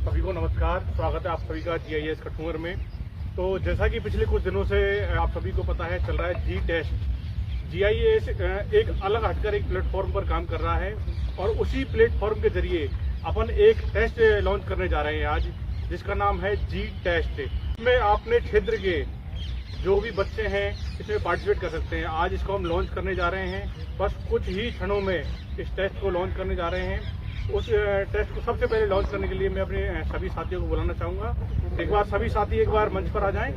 सभी को नमस्कार, स्वागत है आप सभी का जीआईएस कठुमर में। तो जैसा कि पिछले कुछ दिनों से आप सभी को पता है, चल रहा है जी टेस्ट। जीआईएस एक अलग हटकर एक प्लेटफॉर्म पर काम कर रहा है और उसी प्लेटफॉर्म के जरिए अपन एक टेस्ट लॉन्च करने जा रहे हैं आज, जिसका नाम है जी टेस्ट। इसमें अपने क्षेत्र के जो भी बच्चे हैं इसमें पार्टिसिपेट कर सकते हैं। आज इसको हम लॉन्च करने जा रहे हैं, बस कुछ ही क्षणों में इस टेस्ट को लॉन्च करने जा रहे हैं। उस टेस्ट को सबसे पहले लॉन्च करने के लिए मैं अपने सभी साथियों को बुलाना चाहूँगा। एक बार सभी साथी एक बार मंच पर आ जाएं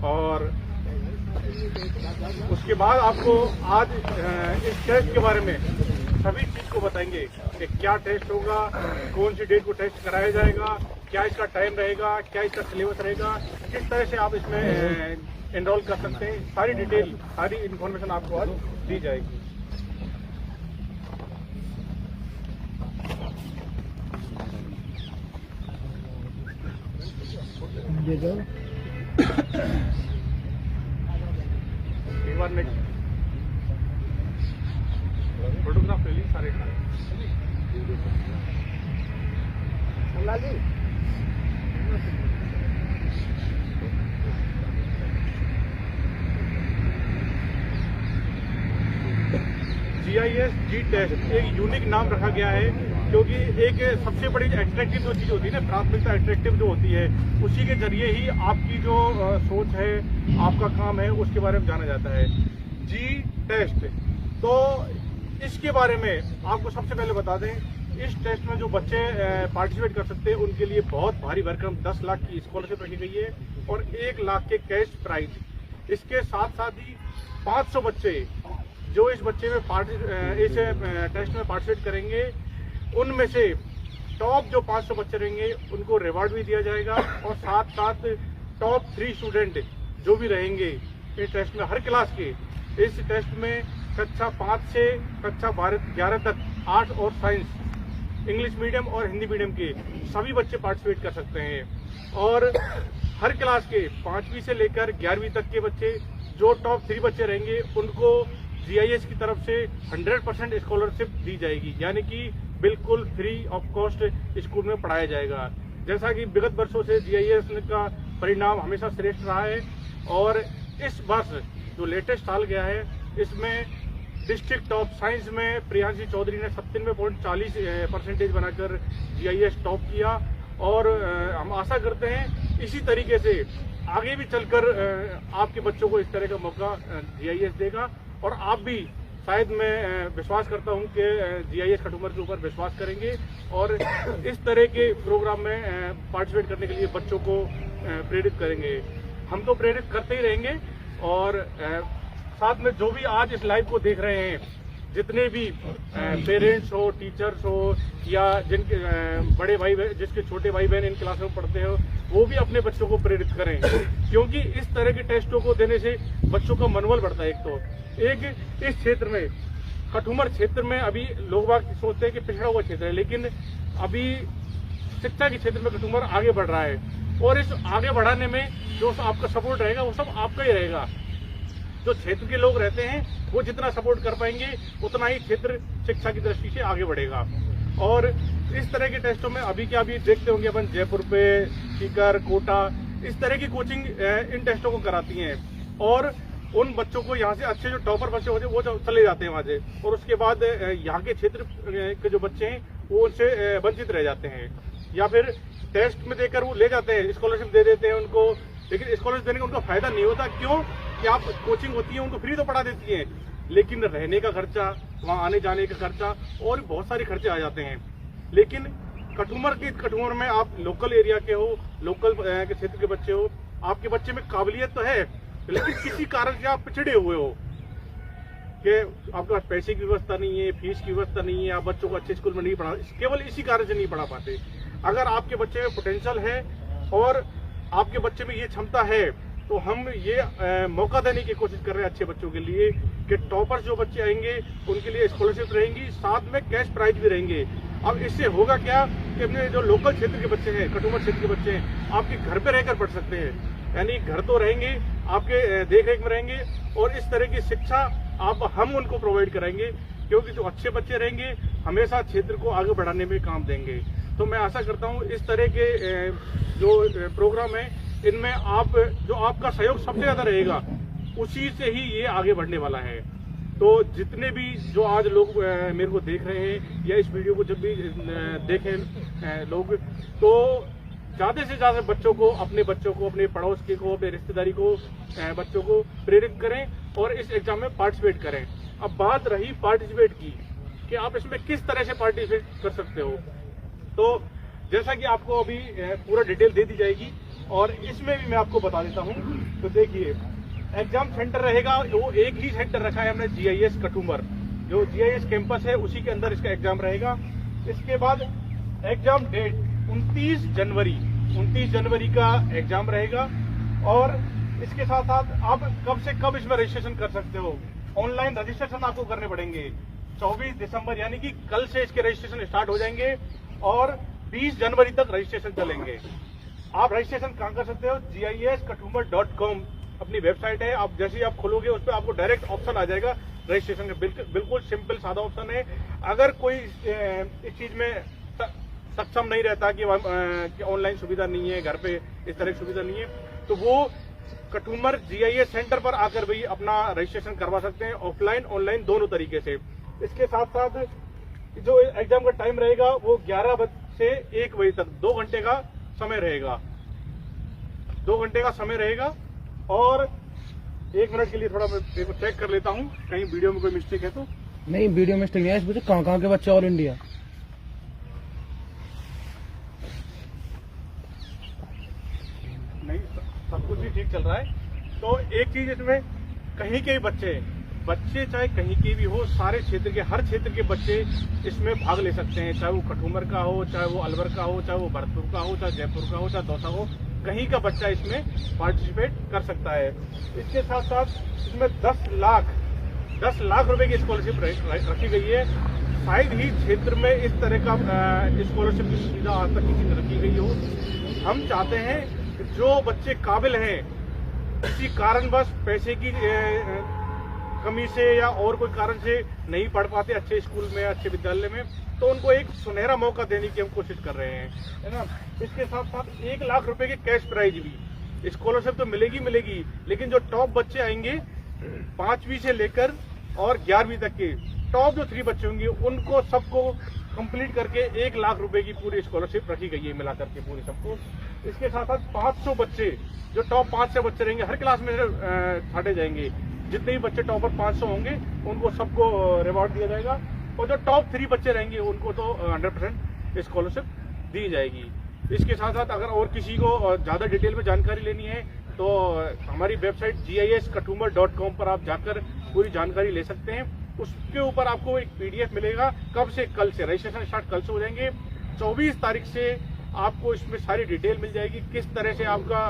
और उसके बाद आपको आज इस टेस्ट के बारे में सभी चीज़ को बताएंगे कि क्या टेस्ट होगा, कौन सी डेट को टेस्ट कराया जाएगा, क्या इसका टाइम रहेगा, क्या इसका सिलेबस रहेगा, किस तरह से आप इसमें एनरोल कर सकते हैं। सारी डिटेल, सारी इन्फॉर्मेशन आपको आज दी जाएगी। एक बार नेक्स्ट फोटोग्राफ ले ली सारे जीआईएस जी टेस्ट एक यूनिक नाम रखा गया है, क्योंकि एक सबसे बड़ी एट्रैक्टिव जो चीज़ होती है ना, प्राथमिकता एट्रैक्टिव जो होती है, उसी के जरिए ही आपकी जो सोच है, आपका काम है, उसके बारे में जाना जाता है। जी टेस्ट, तो इसके बारे में आपको सबसे पहले बता दें, इस टेस्ट में जो बच्चे पार्टिसिपेट कर सकते हैं उनके लिए बहुत भारी भरकम 10 लाख की स्कॉलरशिप रखी गई है और 1 लाख के कैश प्राइज। इसके साथ साथ ही 500 बच्चे जो इस टेस्ट में पार्टिसिपेट करेंगे, उनमें से टॉप जो 500 बच्चे रहेंगे उनको रिवार्ड भी दिया जाएगा और साथ साथ टॉप 3 स्टूडेंट जो भी रहेंगे इस टेस्ट में, हर क्लास के इस टेस्ट में कक्षा 5 से कक्षा 11 तक आर्ट्स और साइंस, इंग्लिश मीडियम और हिंदी मीडियम के सभी बच्चे पार्टिसिपेट कर सकते हैं। और हर क्लास के 5वीं से लेकर 11वीं तक के बच्चे जो टॉप 3 बच्चे रहेंगे उनको जीआईएस की तरफ से 100% स्कॉलरशिप दी जाएगी, यानी कि बिल्कुल फ्री ऑफ कॉस्ट स्कूल में पढ़ाया जाएगा। जैसा कि विगत वर्षों से जीआईएस का परिणाम हमेशा श्रेष्ठ रहा है और इस वर्ष जो लेटेस्ट साल गया है इसमें डिस्ट्रिक्ट टॉप साइंस में प्रियांशी चौधरी ने 97.40% बनाकर जीआईएस टॉप किया और हम आशा करते हैं इसी तरीके से आगे भी चलकर आपके बच्चों को इस तरह का मौका जीआईएस देगा। और आप भी शायद, मैं विश्वास करता हूं कि जीआईएस कठुमर के ऊपर विश्वास करेंगे और इस तरह के प्रोग्राम में पार्टिसिपेट करने के लिए बच्चों को प्रेरित करेंगे। हम तो प्रेरित करते ही रहेंगे और साथ में जो भी आज इस लाइव को देख रहे हैं, जितने भी पेरेंट्स हो, टीचर्स हो या जिनके बड़े भाई जिसके छोटे भाई बहन इन क्लास में पढ़ते हो, वो भी अपने बच्चों को प्रेरित करें, क्योंकि इस तरह के टेस्टों को देने से बच्चों का मनोबल बढ़ता है। एक इस क्षेत्र में, कठुमर क्षेत्र में अभी लोग बाग सोचते हैं कि पिछड़ा हुआ क्षेत्र है, लेकिन अभी शिक्षा के क्षेत्र में कठुमर आगे बढ़ रहा है और इस आगे बढ़ाने में जो आपका सपोर्ट रहेगा वो सब आपका ही रहेगा। जो क्षेत्र के लोग रहते हैं वो जितना सपोर्ट कर पाएंगे उतना ही क्षेत्र शिक्षा की दृष्टि से आगे बढ़ेगा। और इस तरह के टेस्टों में अभी क्या अभी देखते होंगे अपन, जयपुर पे, सीकर, कोटा, इस तरह की कोचिंग इन टेस्टों को कराती हैं और उन बच्चों को यहाँ से अच्छे जो टॉपर बच्चे होते हैं वो चले जाते हैं वहाँ से, और उसके बाद यहाँ के क्षेत्र के जो बच्चे हैं वो उनसे वंचित रह जाते हैं, या फिर टेस्ट में देकर वो ले जाते हैं, स्कॉलरशिप दे देते हैं उनको, लेकिन स्कॉलरशिप देने का उनका फायदा नहीं होता। क्यों? कि आप कोचिंग होती है उनको फ्री तो पढ़ा देती है, लेकिन रहने का खर्चा, वहाँ आने जाने का खर्चा और बहुत सारे खर्चे आ जाते हैं। लेकिन कठुमर में आप लोकल एरिया के हो, लोकल के क्षेत्र के बच्चे हो, आपके बच्चे में काबिलियत तो है, लेकिन किसी कारण से आप पिछड़े हुए हो कि आपके पास पैसे की व्यवस्था नहीं है, फीस की व्यवस्था नहीं है, आप बच्चों को अच्छे स्कूल में नहीं पढ़ा, केवल इसी कारण से नहीं पढ़ा पाते। अगर आपके बच्चे में पोटेंशियल है और आपके बच्चे में ये क्षमता है, तो हम ये मौका देने की कोशिश कर रहे हैं अच्छे बच्चों के लिए कि टॉपर्स जो बच्चे आएंगे उनके लिए स्कॉलरशिप रहेंगी, साथ में कैश प्राइज भी रहेंगे। अब इससे होगा क्या कि अपने जो लोकल क्षेत्र के बच्चे हैं, कठुमर क्षेत्र के बच्चे हैं, आपके घर पे रहकर पढ़ सकते हैं, यानी घर तो रहेंगे, आपके देख रेख में रहेंगे और इस तरह की शिक्षा हम उनको प्रोवाइड कराएंगे, क्योंकि जो अच्छे बच्चे रहेंगे हमेशा क्षेत्र को आगे बढ़ाने में काम देंगे। तो मैं आशा करता हूँ इस तरह के जो प्रोग्राम है इनमें जो आपका सहयोग सबसे ज़्यादा रहेगा उसी से ही ये आगे बढ़ने वाला है। तो जितने भी जो आज लोग मेरे को देख रहे हैं या इस वीडियो को जब भी देखें लोग, तो ज़्यादा से ज़्यादा बच्चों को, अपने पड़ोस के को, अपने रिश्तेदारी को, बच्चों को प्रेरित करें और इस एग्जाम में पार्टिसिपेट करें। अब बात रही पार्टिसिपेट की कि आप इसमें किस तरह से पार्टिसिपेट कर सकते हो, तो जैसा कि आपको अभी पूरा डिटेल दे दी जाएगी और इसमें भी मैं आपको बता देता हूँ। तो देखिए, एग्जाम सेंटर रहेगा, वो एक ही सेंटर रखा है हमने, GIS कटुमर, जो GIS कैंपस है उसी के अंदर इसका एग्जाम रहेगा। इसके बाद एग्जाम डेट 29 जनवरी का एग्जाम रहेगा। और इसके साथ साथ आप कब से कब इसमें रजिस्ट्रेशन कर सकते हो, ऑनलाइन रजिस्ट्रेशन आपको करने पड़ेंगे। 24 दिसंबर यानी कि कल से इसके रजिस्ट्रेशन स्टार्ट हो जाएंगे और 20 जनवरी तक रजिस्ट्रेशन चलेंगे। आप रजिस्ट्रेशन कहाँ कर सकते हो, giskatumer.com अपनी वेबसाइट है। आप जैसे ही आप खोलोगे उस पर आपको डायरेक्ट ऑप्शन आ जाएगा रजिस्ट्रेशन का। बिल्कुल सिंपल सादा ऑप्शन है। अगर कोई इस चीज में सक्षम नहीं रहता कि ऑनलाइन सुविधा नहीं है, घर पे इस तरह की सुविधा नहीं है, तो वो कटुमर GIS सेंटर पर आकर भी अपना रजिस्ट्रेशन करवा सकते हैं, ऑफलाइन ऑनलाइन दोनों तरीके से। इसके साथ साथ जो एग्जाम का टाइम रहेगा वो 11 से 1 बजे तक 2 घंटे का समय रहेगा, 2 घंटे का समय रहेगा। और 1 मिनट के लिए थोड़ा मैं चेक कर लेता हूँ कहीं वीडियो में कोई मिस्टेक है तो। नहीं, वीडियो मिस्टेक नहीं है। इसमें कहाँ के बच्चे, ऑल इंडिया? नहीं, सब कुछ भी ठीक चल रहा है। तो एक चीज इसमें, कहीं के बच्चे चाहे कहीं के भी हो, सारे क्षेत्र के, हर क्षेत्र के बच्चे इसमें भाग ले सकते हैं, चाहे वो कटुमर का हो, चाहे वो अलवर का हो, चाहे वो भरतपुर का हो, चाहे जयपुर का हो, चाहे दौसा हो, कहीं का बच्चा इसमें पार्टिसिपेट कर सकता है। इसके साथ साथ इसमें 10 लाख रुपए की स्कॉलरशिप रखी गई है। शायद ही क्षेत्र में इस तरह का स्कॉलरशिप की सुविधा आज तक किसी ने रखी गई हो। हम चाहते हैं कि जो बच्चे काबिल हैं, किसी कारणवश पैसे की कमी से या और कोई कारण से नहीं पढ़ पाते अच्छे स्कूल में, अच्छे विद्यालय में, तो उनको एक सुनहरा मौका देने की हम कोशिश कर रहे हैं, है ना। इसके साथ साथ 1 लाख रुपए के कैश प्राइज भी, स्कॉलरशिप तो मिलेगी, लेकिन जो टॉप बच्चे आएंगे 5वीं से लेकर और 11वीं तक के टॉप जो 3 बच्चे होंगे, उनको सबको कंप्लीट करके 1 लाख रुपए की पूरी स्कॉलरशिप रखी गई है, मिलाकर के पूरी सबको। इसके साथ साथ 500 बच्चे, जो टॉप 5 से बच्चे रहेंगे, हर क्लास में छाटे जाएंगे, जितने भी बच्चे टॉपर 500 होंगे उनको सबको रिवॉर्ड दिया जाएगा। और जो टॉप 3 बच्चे रहेंगे उनको तो 100% स्कॉलरशिप दी जाएगी। इसके साथ साथ अगर और किसी को ज्यादा डिटेल में जानकारी लेनी है तो हमारी वेबसाइट giskatumer.com पर आप जाकर पूरी जानकारी ले सकते हैं। उसके ऊपर आपको एक PDF मिलेगा। कब से, कल से रजिस्ट्रेशन स्टार्ट कल से हो जाएंगे। 24 तारीख से आपको इसमें सारी डिटेल मिल जाएगी, किस तरह से आपका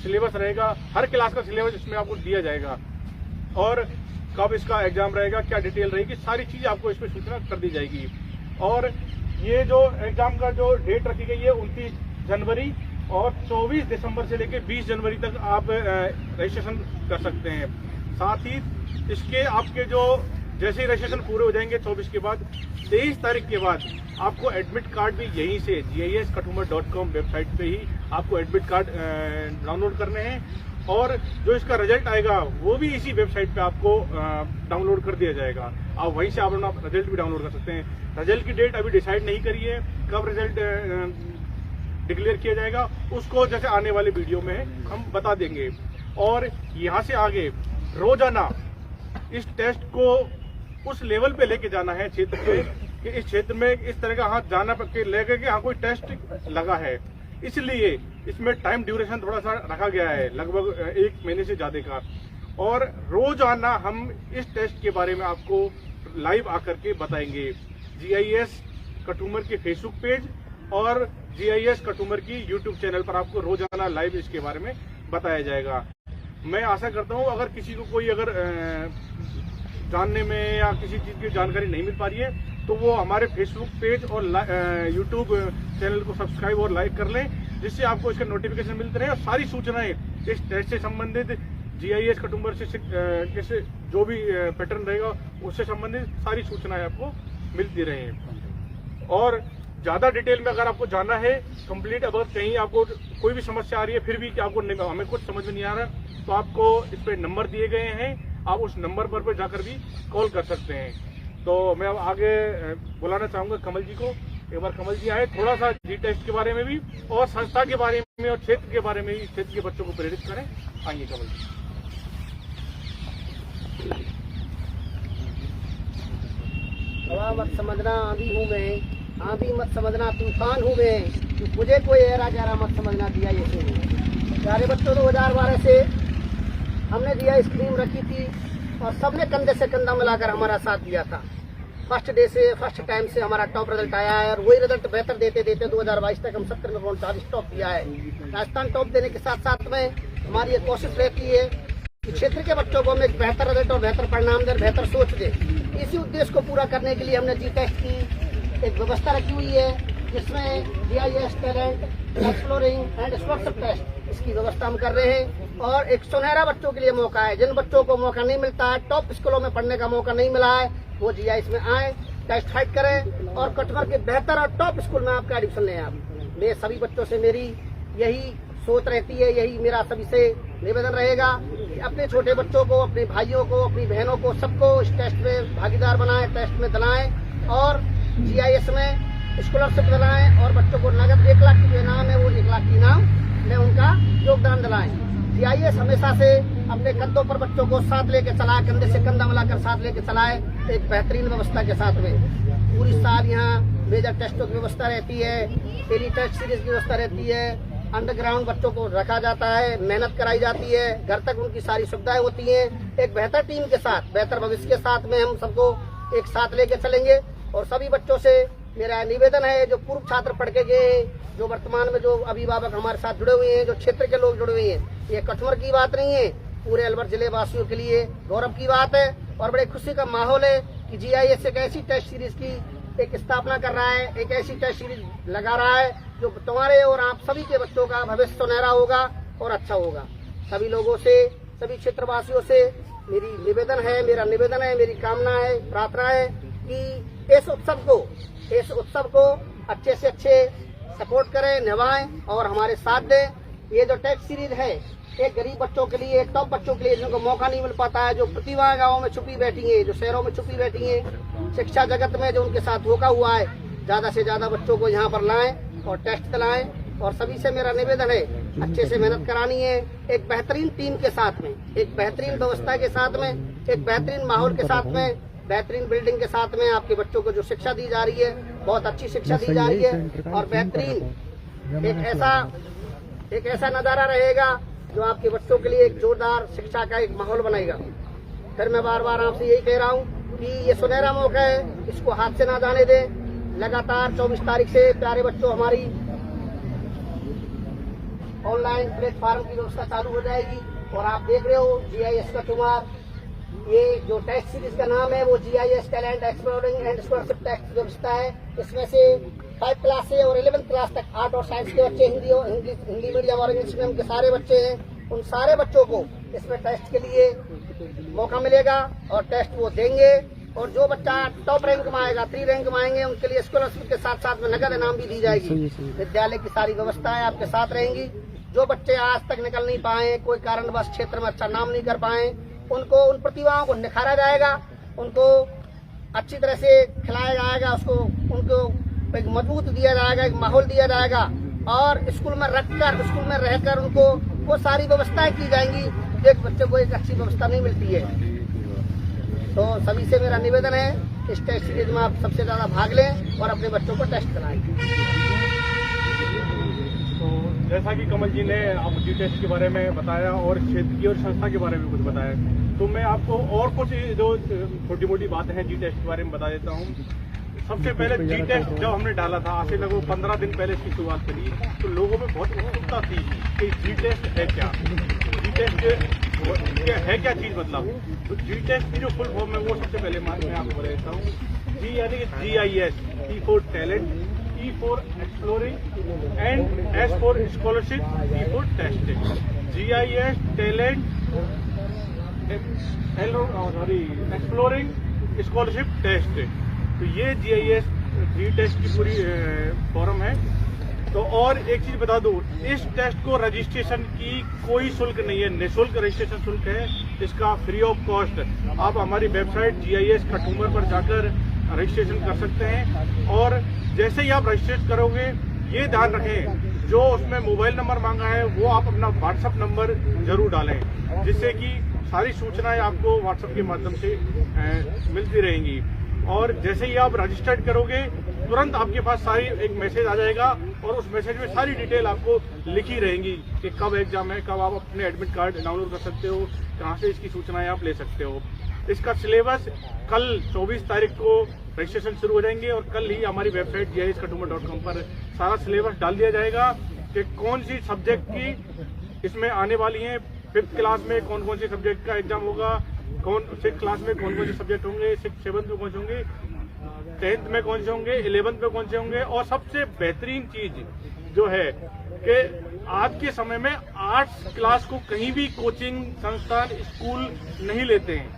सिलेबस रहेगा, हर क्लास का सिलेबस इसमें आपको दिया जाएगा और कब इसका एग्जाम रहेगा, क्या डिटेल रहेगी, सारी चीज आपको इसमें सूचना कर दी जाएगी। और ये जो एग्जाम का जो डेट रखी गई है 29 जनवरी और 24 दिसंबर से लेकर 20 जनवरी तक आप रजिस्ट्रेशन कर सकते हैं। साथ ही इसके आपके जो जैसे ही रजिस्ट्रेशन पूरे हो जाएंगे 24 के बाद, 23 तारीख के बाद आपको एडमिट कार्ड भी यहीं से giskatumer.com वेबसाइट पे ही आपको एडमिट कार्ड डाउनलोड करने हैं और जो इसका रिजल्ट आएगा वो भी इसी वेबसाइट पे आपको डाउनलोड कर दिया जाएगा। आप वहीं से आप अपना रिजल्ट भी डाउनलोड कर सकते हैं। रिजल्ट की डेट अभी डिसाइड नहीं करी है, कब रिजल्ट डिक्लेयर किया जाएगा उसको जैसे आने वाले वीडियो में हम बता देंगे। और यहाँ से आगे रोजाना इस टेस्ट को उस लेवल पे लेके जाना है क्षेत्र पे कि इस क्षेत्र में इस तरह का हाथ जाना लेके कि हाँ कोई टेस्ट लगा है, इसलिए इसमें टाइम ड्यूरेशन थोड़ा सा रखा गया है, लगभग 1 महीने से ज्यादा का। और रोजाना हम इस टेस्ट के बारे में आपको लाइव आकर के बताएंगे। GIS कटुमर के फेसबुक पेज और GIS कटुमर की यूट्यूब चैनल पर आपको रोजाना लाइव इसके बारे में बताया जाएगा। मैं आशा करता हूँ अगर किसी को कोई अगर जानने में या किसी चीज की जानकारी नहीं मिल पा रही है तो वो हमारे फेसबुक पेज और यूट्यूब चैनल को सब्सक्राइब और लाइक कर लें, जिससे आपको इसका नोटिफिकेशन मिलते रहे और सारी सूचनाएं इस टेस्ट से संबंधित GIS कटुमर से जो भी पैटर्न रहेगा उससे संबंधित सारी सूचनाएं आपको मिलती रहे। और ज़्यादा डिटेल में अगर आपको जानना है कंप्लीट, अगर कहीं आपको कोई भी समस्या आ रही है फिर भी कि आपको हमें कुछ समझ में नहीं आ रहा, तो आपको इस पे नंबर दिए गए हैं, आप उस नंबर पर जाकर भी कॉल कर सकते हैं। तो मैं अब आगे बुलाना चाहूँगा कमल जी को। एक बार कमल जी आए, थोड़ा सा जी टेस्ट के बारे में भी और संस्था के बारे में और क्षेत्र के बारे में, क्षेत्र के बच्चों को प्रेरित करें। आइए कमल जी। हवा मत समझना आंधी हूँ मैं, आंधी मत समझना तूफान हूँ मैं, मुझे कोई ऐरा गहरा मत समझना दिया ये से। प्यारे बच्चों 2012 से हमने दिया स्कीम रखी थी और सबने कंधे से कंधा मिलाकर हमारा साथ दिया था। फर्स्ट डे से, फर्स्ट टाइम से हमारा टॉप रिजल्ट आया है और वही रिजल्ट बेहतर देते देते 2022 तक हम 70 में 40 टॉप दिया है। राजस्थान टॉप देने के साथ साथ में हमारी ये कोशिश रहती है कि क्षेत्र के बच्चों को हम एक बेहतर रिजल्ट और बेहतर परिणाम दें, बेहतर सोच दें। इसी उद्देश्य को पूरा करने के लिए हमने जी टेस्ट की एक व्यवस्था रखी हुई है, जिसमें GIS talent, exploring and scholarship test, इसकी व्यवस्था हम कर रहे हैं। और एक सुनहरा बच्चों के लिए मौका है, जिन बच्चों को मौका नहीं मिलता है, टॉप स्कूलों में पढ़ने का मौका नहीं मिला है, वो GIS में आए, टेस्ट फाइट करें और कटवर के बेहतर और टॉप स्कूल में आपका एडमिशन लें। आप मेरे सभी बच्चों से मेरी यही सोच रहती है, यही मेरा सभी से निवेदन रहेगा कि अपने छोटे बच्चों को, अपने भाइयों को, अपनी बहनों को, सबको इस टेस्ट में भागीदार बनाएं, टेस्ट में दिलाएं और GIS में स्कॉलरशिप दिलाएं और बच्चों को नगद 1 लाख की जो इनाम है वो 1 लाख की इनाम में उनका योगदान दिलाएं। GIS हमेशा से अपने कंधों पर बच्चों को साथ लेके चलाए, कंधे से कंधा मिलाकर साथ लेके चलाए, एक बेहतरीन व्यवस्था के साथ में। पूरी साल यहाँ मेजर टेस्टों की व्यवस्था रहती है, डेली टेस्ट सीरीज की व्यवस्था रहती है, अंडरग्राउंड बच्चों को रखा जाता है, मेहनत कराई जाती है, घर तक उनकी सारी सुविधाएं होती हैं। एक बेहतर टीम के साथ, बेहतर भविष्य के साथ में हम सबको एक साथ लेके चलेंगे। और सभी बच्चों से मेरा निवेदन है, जो पूर्व छात्र पढ़ के गए हैं, जो वर्तमान में जो अभिभावक हमारे साथ जुड़े हुए हैं, जो क्षेत्र के लोग जुड़े हुए हैं, ये कटवर की बात नहीं है, पूरे अलवर जिले वासियों के लिए गौरव की बात है और बड़े खुशी का माहौल है कि GIS एक ऐसी टेस्ट सीरीज की एक स्थापना कर रहा है, एक ऐसी टेस्ट सीरीज लगा रहा है जो तुम्हारे और आप सभी के बच्चों का भविष्य सुनहरा होगा और अच्छा होगा। सभी लोगों से, सभी क्षेत्रवासियों से मेरी निवेदन है, मेरा निवेदन है, मेरी कामना है, प्रार्थना है कि इस उत्सव को अच्छे से अच्छे सपोर्ट करें, निभाएं और हमारे साथ दें। ये जो टेस्ट सीरीज है एक गरीब बच्चों के लिए, एक टॉप बच्चों के लिए जिनको मौका नहीं मिल पाता है, जो प्रतिभा गाँव में छुपी बैठी है, जो शहरों में छुपी बैठी है, शिक्षा जगत में जो उनके साथ धोखा हुआ है, ज्यादा से ज्यादा बच्चों को यहाँ पर लाएं और टेस्ट दिलाएं। और सभी से मेरा निवेदन है, अच्छे से मेहनत करानी है, एक बेहतरीन टीम के साथ में, एक बेहतरीन व्यवस्था के साथ में, एक बेहतरीन माहौल के साथ में, बेहतरीन बिल्डिंग के साथ में आपके बच्चों को जो शिक्षा दी जा रही है, बहुत अच्छी शिक्षा दी जा रही है और बेहतरीन एक ऐसा नजारा रहेगा जो आपके बच्चों के लिए एक जोरदार शिक्षा का एक माहौल बनाएगा। फिर मैं बार बार आपसे यही कह रहा हूँ कि ये सुनहरा मौका है, इसको हाथ से ना जाने दें। लगातार 24 तारीख से प्यारे बच्चों हमारी ऑनलाइन प्लेटफॉर्म की व्यवस्था चालू हो जाएगी और आप देख रहे हो GIS कटुमार, ये जो टेस्ट सीरीज का नाम है वो GIS talent, exploring and scholarship test व्यवस्था है। इसमें से 5 क्लास से और 11th क्लास तक आर्ट और साइंस के बच्चे, हिंदी मीडियम और इंग्लिश मीडियम के सारे बच्चे हैं, उन सारे बच्चों को इसमें टेस्ट के लिए मौका मिलेगा और टेस्ट वो देंगे। और जो बच्चा टॉप रैंक में आएगा, 3 रैंक में आएंगे, उनके लिए स्कॉलरशिप के साथ साथ में नगद इनाम भी दी जाएगी। विद्यालय की सारी व्यवस्थाएं आपके साथ रहेंगी। जो बच्चे आज तक निकल नहीं पाए, कोई कारणवश क्षेत्र में अच्छा नाम नहीं कर पाए, उनको, उन प्रतिभाओं को निखारा जाएगा, उनको अच्छी तरह से खिलाया जाएगा, उसको उनको एक मजबूत दिया जाएगा, एक माहौल दिया जाएगा और स्कूल में रखकर, स्कूल में रहकर उनको वो सारी व्यवस्थाएं की जाएंगी। एक बच्चे को एक अच्छी व्यवस्था नहीं मिलती है। तो सभी से मेरा निवेदन है, इस टेस्ट सीरीज में आप सबसे ज्यादा भाग लें और अपने बच्चों को टेस्ट कराएं। तो जैसा कि कमल जी ने आप जी टेस्ट के बारे में बताया और क्षेत्र की और संस्था के बारे में कुछ बताया, तो मैं आपको और कुछ जो छोटी मोटी बातें हैं जी टेस्ट के बारे में बता देता हूँ। सबसे पहले जी टेस्ट जब हमने डाला था, आज से लगभग 15 दिन पहले इसकी शुरुआत करी, तो लोगों में बहुत उत्सुकता थी कि जी टेस्ट है क्या, जी टेस्ट है क्या चीज, मतलब तो जी टेस्ट की जो फुल फॉर्म है वो सबसे पहले मैं आपको बता देता हूँ। जी यानी कि GIS, T for talent, E for exploring and S for scholarship, T for testing. GIS talent, exploring scholarship test. तो ये GIS जी टेस्ट की पूरी फॉर्म है। तो और एक चीज बता दूं, इस टेस्ट को रजिस्ट्रेशन की कोई शुल्क नहीं है, निःशुल्क रजिस्ट्रेशन शुल्क है इसका, फ्री ऑफ कॉस्ट। आप हमारी वेबसाइट GIS खटूमर पर जाकर रजिस्ट्रेशन कर सकते हैं। और जैसे ही आप रजिस्ट्रेट करोगे, ये ध्यान रखें जो उसमें मोबाइल नंबर मांगा है वो आप अपना व्हाट्सएप नंबर जरूर डालें, जिससे कि सारी सूचनाएं आपको व्हाट्सएप के माध्यम से मिलती रहेंगी। और जैसे ही आप रजिस्टर्ड करोगे, तुरंत आपके पास सारी एक मैसेज आ जाएगा और उस मैसेज में सारी डिटेल आपको लिखी रहेंगी कि कब एग्जाम है, कब आप अपने एडमिट कार्ड डाउनलोड कर सकते हो, कहाँ से इसकी सूचनाएं आप ले सकते हो। इसका सिलेबस कल 24 तारीख को रजिस्ट्रेशन शुरू हो जाएंगे और कल ही हमारी वेबसाइट GISKhatuma.com पर सारा सिलेबस डाल दिया जाएगा कि कौन सी सब्जेक्ट की इसमें आने वाली है। 5th क्लास में कौन कौन से सब्जेक्ट का एग्जाम होगा, 6th क्लास में कौन कौन से सब्जेक्ट होंगे, 6th 7th में कौन से होंगे, 10th में कौन से होंगे, 11th में कौन से होंगे। और सबसे बेहतरीन चीज जो है कि आज के समय में आर्ट्स क्लास को कहीं भी कोचिंग संस्थान स्कूल नहीं लेते हैं,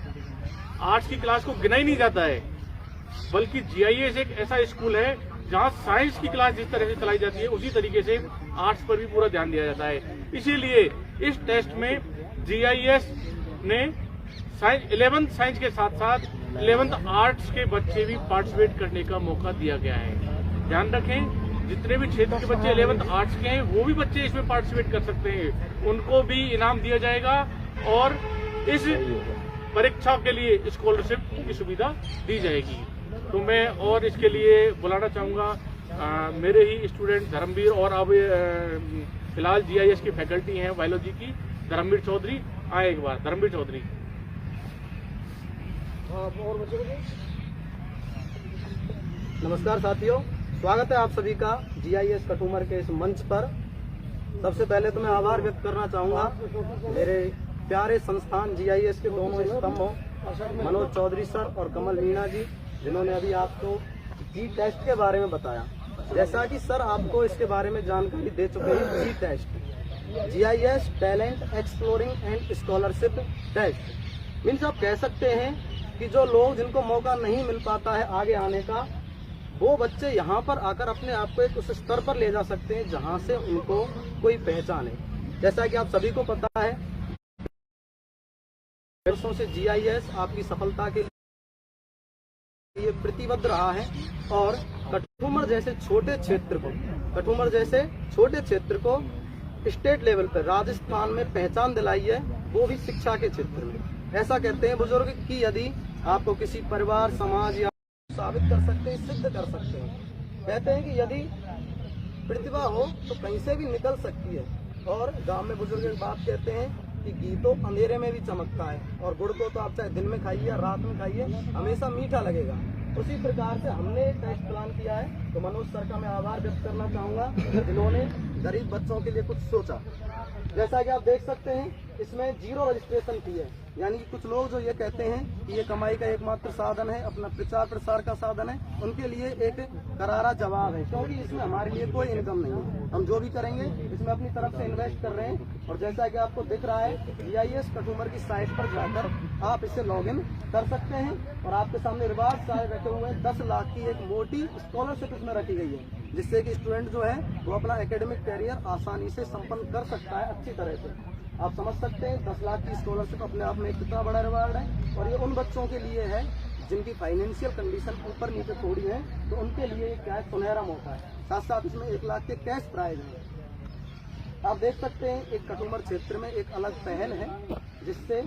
आर्ट्स की क्लास को गिना ही नहीं जाता है, बल्कि GIS एक ऐसा स्कूल है जहां साइंस की क्लास जिस तरह से चलाई जाती है उसी तरीके से आर्ट्स पर भी पूरा ध्यान दिया जाता है। इसीलिए इस टेस्ट में GIS ने 11th साइंस के साथ साथ 11th आर्ट्स के बच्चे भी पार्टिसिपेट करने का मौका दिया गया है। ध्यान रखें, जितने भी क्षेत्र के बच्चे 11th आर्ट्स के हैं वो भी बच्चे इसमें पार्टिसिपेट कर सकते हैं, उनको भी इनाम दिया जाएगा और इस परीक्षा के लिए स्कॉलरशिप की सुविधा दी जाएगी। तो मैं और इसके लिए बुलाना चाहूंगा मेरे ही स्टूडेंट धर्मवीर, और अब फिलहाल GIS की फैकल्टी हैं बायोलॉजी की, धर्मवीर चौधरी। आए एक बार, धर्मवीर चौधरी। और बच्चों को नमस्कार साथियों, स्वागत है आप सभी का GIS खटूमर के इस मंच पर। सबसे पहले तो मैं आभार व्यक्त करना चाहूंगा मेरे प्यारे संस्थान GIS के दोनों स्तंभों मनोज चौधरी सर और कमल मीणा जी, जिन्होंने अभी आपको जी टेस्ट के बारे में बताया। जैसा कि सर आपको इसके बारे में जानकारी दे चुके हैं, G test GIS talent exploring and scholarship test means आप कह सकते हैं कि जो लोग जिनको मौका नहीं मिल पाता है आगे आने का, वो बच्चे यहाँ पर आकर अपने आप को एक उस स्तर पर ले जा सकते हैं जहाँ से उनको कोई पहचाने। जैसा कि आप सभी को पता है, वर्षों से GIS आपकी सफलता के लिए प्रतिबद्ध रहा है और खटूमर जैसे छोटे क्षेत्र को स्टेट लेवल पर राजस्थान में पहचान दिलाई है, वो भी शिक्षा के क्षेत्र में। ऐसा कहते हैं बुजुर्ग कि यदि आपको किसी परिवार, समाज या साबित कर सकते हैं, सिद्ध कर सकते हैं। कहते हैं कि यदि प्रतिभा हो तो कहीं से भी निकल सकती है। और गांव में बुजुर्ग एक बात कहते हैं कि घी तो अंधेरे में भी चमकता है और गुड़ को तो आप चाहे दिन में खाइए या रात में खाइए, हमेशा मीठा लगेगा। उसी प्रकार से हमने एक टेस्ट प्लान किया है, तो मनोज सर का मैं आभार व्यक्त करना चाहूँगा जिन्होंने गरीब बच्चों के लिए कुछ सोचा। जैसा कि आप देख सकते हैं, इसमें 0 रजिस्ट्रेशन फी है, यानी कि कुछ लोग जो ये कहते हैं कि ये कमाई का एकमात्र साधन है, अपना प्रचार प्रसार का साधन है, उनके लिए एक करारा जवाब है, क्योंकि इसमें हमारे लिए कोई इनकम नहीं है। हम जो भी करेंगे इसमें अपनी तरफ से इन्वेस्ट कर रहे हैं। और जैसा कि आपको दिख रहा है, GIS खटूमर की साइट पर जाकर आप इसे लॉगिन कर सकते हैं और आपके सामने रिवार्ड सारे रखे हुए हैं। 10 लाख की एक मोटी स्कॉलरशिप इसमें रखी गई है, जिससे कि स्टूडेंट जो है वो अपना एकेडमिक कैरियर आसानी से संपन्न कर सकता है अच्छी तरह से। आप समझ सकते हैं 10 लाख की स्कॉलरशिप अपने आप में कितना बड़ा रिवार्ड है। और ये उन बच्चों के लिए है जिनकी फाइनेंशियल कंडीशन ऊपर नीचे थोड़ी है, तो उनके लिए ये क्या है, सुनहरा मौका है। साथ साथ इसमें 1 लाख के कैश प्राइज है। आप देख सकते हैं एक खटूमर क्षेत्र में एक अलग पहल है, जिससे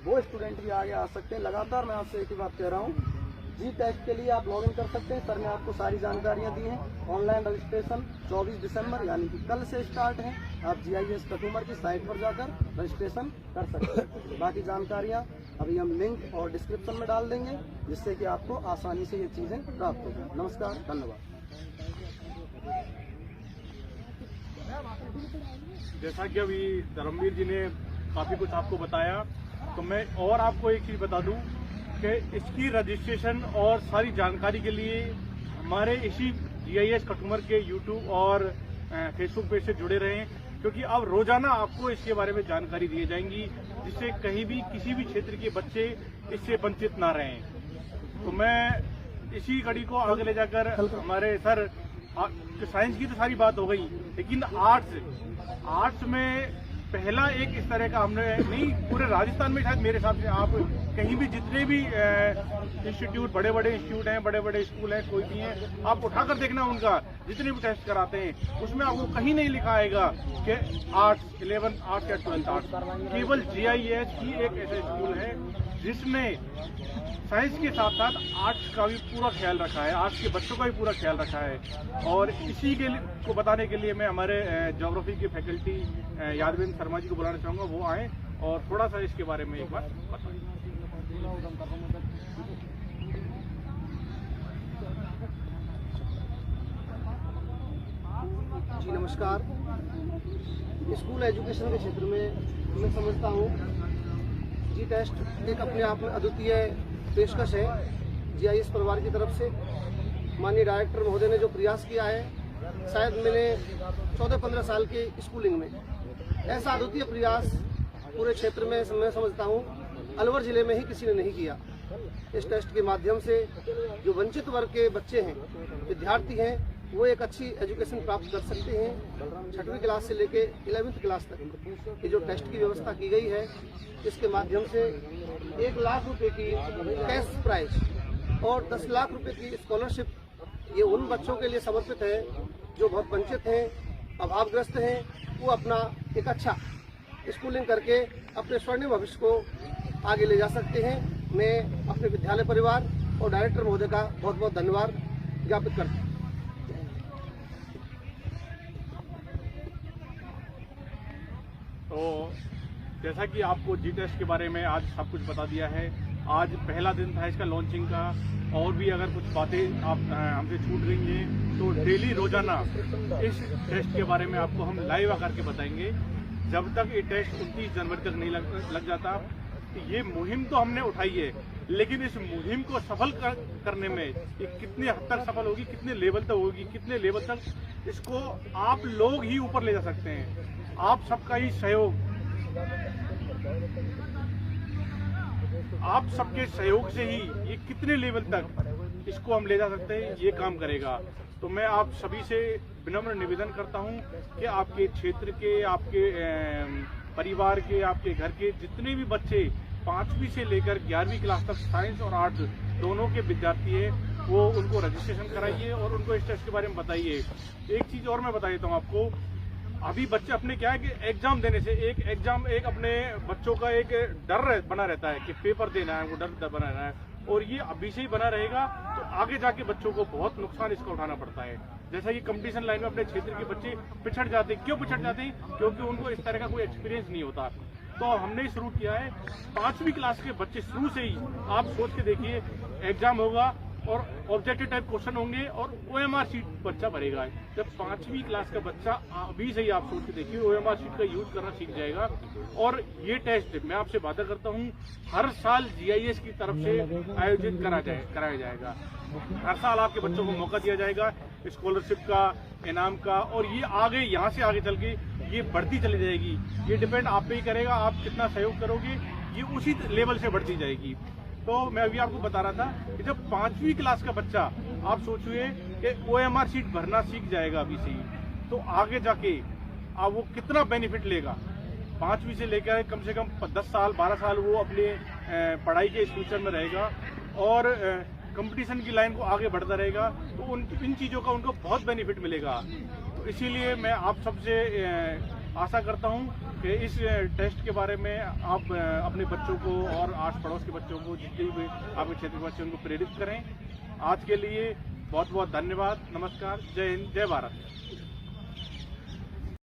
वो स्टूडेंट भी आगे आ सकते हैं। लगातार मैं आपसे एक ही बात कह रहा हूँ, जी टेस्ट के लिए आप लॉगिन कर सकते हैं। सर ने आपको सारी जानकारियां दी हैं। ऑनलाइन रजिस्ट्रेशन 24 दिसंबर यानी कि कल से स्टार्ट है। आप GIS खटूमर की साइट पर जाकर रजिस्ट्रेशन कर सकते हैं। बाकी जानकारियां अभी हम लिंक और डिस्क्रिप्शन में डाल देंगे, जिससे कि आपको आसानी से ये चीजें प्राप्त हो जाए। नमस्कार, धन्यवाद। जैसा कि अभी धर्मवीर जी ने काफी कुछ आपको बताया, तो मैं और आपको एक चीज बता दूं कि इसकी रजिस्ट्रेशन और सारी जानकारी के लिए हमारे इसी GIS खटूमर के YouTube और फेसबुक पेज से जुड़े रहें, क्योंकि अब रोजाना आपको इसके बारे में जानकारी दी जाएंगी, जिससे कहीं भी किसी भी क्षेत्र के बच्चे इससे वंचित ना रहें। तो मैं इसी कड़ी को आगे ले जाकर हमारे सर साइंस की तो सारी बात हो गई, लेकिन आर्ट्स में पहला एक इस तरह का हमने नहीं, पूरे राजस्थान में शायद मेरे हिसाब से आप कहीं भी जितने भी इंस्टीट्यूट, बड़े बड़े इंस्टीट्यूट हैं, बड़े बड़े स्कूल हैं, कोई भी हैं, आप उठाकर देखना उनका जितने भी टेस्ट कराते हैं उसमें आपको कहीं नहीं लिखा आएगा कि आर्ट्स 11 आर्ट्स या 12 आर्ट्स। केवल GIS ही एक ऐसा स्कूल है जिसने साइंस के साथ साथ आर्ट्स का भी पूरा ख्याल रखा है, आर्ट्स के बच्चों का भी पूरा ख्याल रखा है। और इसी के को बताने के लिए मैं हमारे ज्योग्राफी के फैकल्टी यादवेंद्र शर्मा जी को बुलाना चाहूँगा, वो आए और थोड़ा सा इसके बारे में एक बार बताएं। जी नमस्कार। स्कूल एजुकेशन के क्षेत्र में मैं समझता हूँ जी टेस्ट एक अपने आप में अद्वितीय पेशकश है GIS परिवार की तरफ से। माननीय डायरेक्टर महोदय ने जो प्रयास किया है, शायद मैंने 14-15 साल के स्कूलिंग में ऐसा अद्वितीय प्रयास पूरे क्षेत्र में मैं समझता हूँ अलवर जिले में ही किसी ने नहीं किया। इस टेस्ट के माध्यम से जो वंचित वर्ग के बच्चे हैं, विद्यार्थी हैं, वो एक अच्छी एजुकेशन प्राप्त कर सकते हैं। 6वीं क्लास से लेके 11वीं क्लास तक ये जो टेस्ट की व्यवस्था की गई है, इसके माध्यम से 1 लाख रुपए की कैश प्राइज और 10 लाख रुपए की स्कॉलरशिप ये उन बच्चों के लिए समर्पित है जो बहुत वंचित हैं, अभावग्रस्त हैं। वो अपना एक अच्छा स्कूलिंग करके अपने स्वर्णिम भविष्य को आगे ले जा सकते हैं। मैं अपने विद्यालय परिवार और डायरेक्टर महोदय का बहुत बहुत धन्यवाद ज्ञापित करता हूँ। तो जैसा कि आपको जी टेस्ट के बारे में आज सब कुछ बता दिया है, आज पहला दिन था इसका लॉन्चिंग का, और भी अगर कुछ बातें आप हमसे छूट रही हैं तो डेली रोजाना इस टेस्ट के बारे में आपको हम लाइव आकर के बताएंगे। जब तक ये टेस्ट 29 जनवरी तक नहीं लग जाता, ये मुहिम तो हमने उठाई है, लेकिन इस मुहिम को सफल करने में ये कितने हद तक सफल होगी, कितने लेवल तक होगी, कितने लेवल तक इसको आप लोग ही ऊपर ले जा सकते हैं। आप सबका ही सहयोग, आप सबके सहयोग से ही ये कितने लेवल तक इसको हम ले जा सकते हैं, ये काम करेगा। तो मैं आप सभी से विनम्र निवेदन करता हूं कि आपके क्षेत्र के, आपके परिवार के, आपके घर के जितने भी बच्चे 5वीं से लेकर 11वीं क्लास तक साइंस और आर्ट्स दोनों के विद्यार्थी है, वो उनको रजिस्ट्रेशन कराइए और उनको इस टेस्ट के बारे में बताइए। एक चीज और मैं बता देता हूँ आपको, अभी बच्चे अपने क्या है कि एग्जाम देने से एक अपने बच्चों का एक डर बना रहता है कि पेपर देना है, वो डर बना रहना है, और ये अभी से ही बना रहेगा तो आगे जाके बच्चों को बहुत नुकसान इसका उठाना पड़ता है। जैसा कि कंपटीशन लाइन में अपने क्षेत्र के बच्चे पिछड़ जाते हैं। क्यों पिछड़ जाते हैं? क्योंकि उनको इस तरह का कोई एक्सपीरियंस नहीं होता। तो हमने शुरू किया है 5वीं क्लास के बच्चे शुरू से ही, आप सोच के देखिए, एग्जाम होगा और ऑब्जेक्टिव टाइप क्वेश्चन होंगे और OMR शीट बच्चा भरेगा। जब 5वीं क्लास का बच्चा अभी से ही आप सोच के देखिए OMR शीट का यूज करना सीख जाएगा। और ये टेस्ट मैं आपसे वादा करता हूँ हर साल GIS की तरफ से आयोजित कराया जाएगा। हर साल आपके बच्चों को मौका दिया जाएगा स्कॉलरशिप का, इनाम का, और ये आगे यहाँ से आगे चल के ये बढ़ती चली जाएगी। ये डिपेंड आप पे ही करेगा, आप कितना सहयोग करोगे, ये उसी लेवल से बढ़ती जाएगी। तो मैं अभी आपको बता रहा था कि जब 5वीं क्लास का बच्चा, आप सोचिए कि OMR शीट भरना सीख जाएगा अभी से ही, तो आगे जाके अब वो कितना बेनिफिट लेगा। 5वीं से लेकर कम से कम 10 साल 12 साल वो अपने पढ़ाई के इस फ्यूचर में रहेगा और कंपटीशन की लाइन को आगे बढ़ता रहेगा। तो इन चीज़ों का उनको बहुत बेनिफिट मिलेगा। तो इसीलिए मैं आप सबसे आशा करता हूं कि इस टेस्ट के बारे में आप अपने बच्चों को और आस पड़ोस के बच्चों को, जितने भी आपके क्षेत्र के बच्चे, उनको प्रेरित करें। आज के लिए बहुत बहुत धन्यवाद। नमस्कार। जय हिंद, जय भारत।